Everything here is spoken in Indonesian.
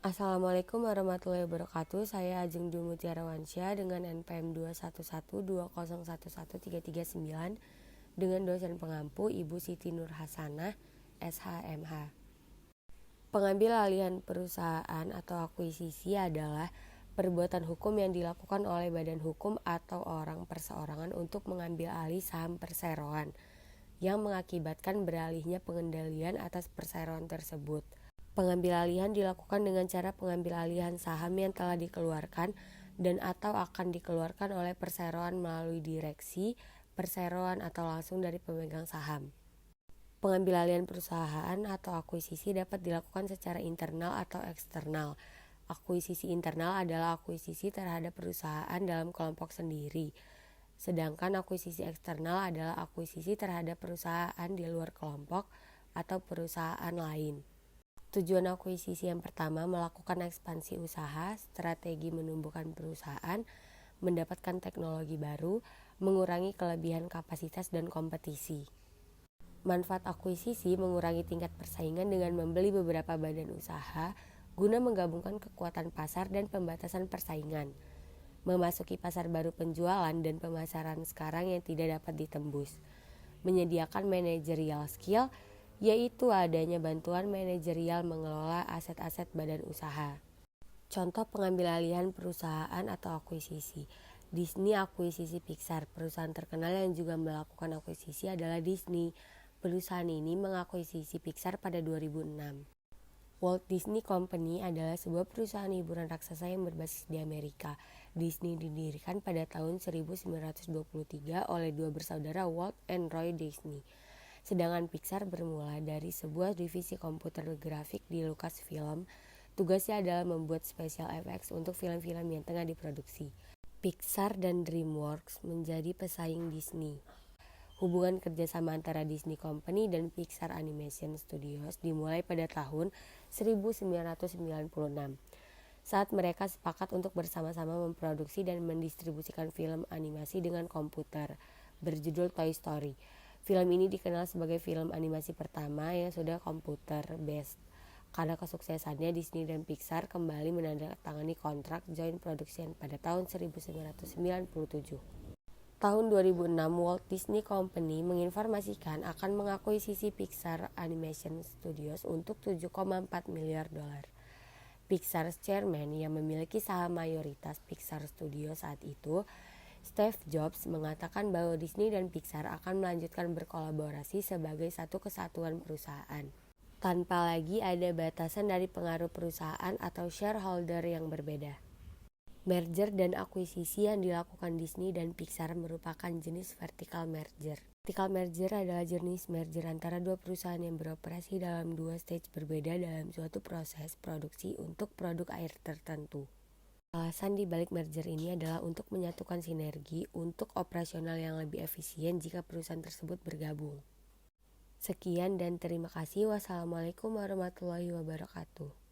Assalamualaikum warahmatullahi wabarakatuh. Saya Ajeng Dwi Mutiara Wansyah dengan NPM 21120113339 dengan dosen pengampu Ibu Siti Nur Hasanah, SHMH. Pengambil alihan perusahaan atau akuisisi adalah perbuatan hukum yang dilakukan oleh badan hukum atau orang perseorangan untuk mengambil alih saham perseroan yang mengakibatkan beralihnya pengendalian atas perseroan tersebut. Pengambil alihan dilakukan dengan cara pengambil alihan saham yang telah dikeluarkan dan atau akan dikeluarkan oleh perseroan melalui direksi, perseroan atau langsung dari pemegang saham. Pengambil alihan perusahaan atau akuisisi dapat dilakukan secara internal atau eksternal. Akuisisi internal adalah akuisisi terhadap perusahaan dalam kelompok sendiri. Sedangkan akuisisi eksternal adalah akuisisi terhadap perusahaan di luar kelompok atau perusahaan lain. Tujuan akuisisi yang pertama melakukan ekspansi usaha, strategi menumbuhkan perusahaan, mendapatkan teknologi baru, mengurangi kelebihan kapasitas dan kompetisi. Manfaat akuisisi mengurangi tingkat persaingan dengan membeli beberapa badan usaha guna menggabungkan kekuatan pasar dan pembatasan persaingan, memasuki pasar baru penjualan dan pemasaran sekarang yang tidak dapat ditembus, menyediakan managerial skill, yaitu adanya bantuan manajerial mengelola aset-aset badan usaha. Contoh pengambil alihan perusahaan atau akuisisi. Disney akuisisi Pixar. Perusahaan terkenal yang juga melakukan akuisisi adalah Disney. Perusahaan ini mengakuisisi Pixar pada 2006. Walt Disney Company adalah sebuah perusahaan hiburan raksasa yang berbasis di Amerika. Disney didirikan pada tahun 1923 oleh dua bersaudara Walt and Roy Disney. Sedangkan Pixar bermula dari sebuah divisi komputer grafik di Lucasfilm. Tugasnya adalah membuat special effects untuk film-film yang tengah diproduksi. Pixar dan DreamWorks menjadi pesaing Disney. Hubungan kerjasama antara Disney Company dan Pixar Animation Studios dimulai pada tahun 1996 saat mereka sepakat untuk bersama-sama memproduksi dan mendistribusikan film animasi dengan komputer berjudul Toy Story. Film ini dikenal sebagai film animasi pertama yang sudah komputer based. Karena kesuksesannya, Disney dan Pixar kembali menandatangani kontrak joint production pada tahun 1997. Tahun 2006, Walt Disney Company menginformasikan akan mengakuisisi Pixar Animation Studios untuk $7,4 miliar. Pixar's chairman yang memiliki saham mayoritas Pixar Studios saat itu, Steve Jobs, mengatakan bahwa Disney dan Pixar akan melanjutkan berkolaborasi sebagai satu kesatuan perusahaan, tanpa lagi ada batasan dari pengaruh perusahaan atau shareholder yang berbeda. Merger dan akuisisi yang dilakukan Disney dan Pixar merupakan jenis vertical merger. Vertical merger adalah jenis merger antara dua perusahaan yang beroperasi dalam dua stage berbeda dalam suatu proses produksi untuk produk air tertentu. Alasan di balik merger ini adalah untuk menyatukan sinergi untuk operasional yang lebih efisien jika perusahaan tersebut bergabung. Sekian dan terima kasih. Wassalamualaikum warahmatullahi wabarakatuh.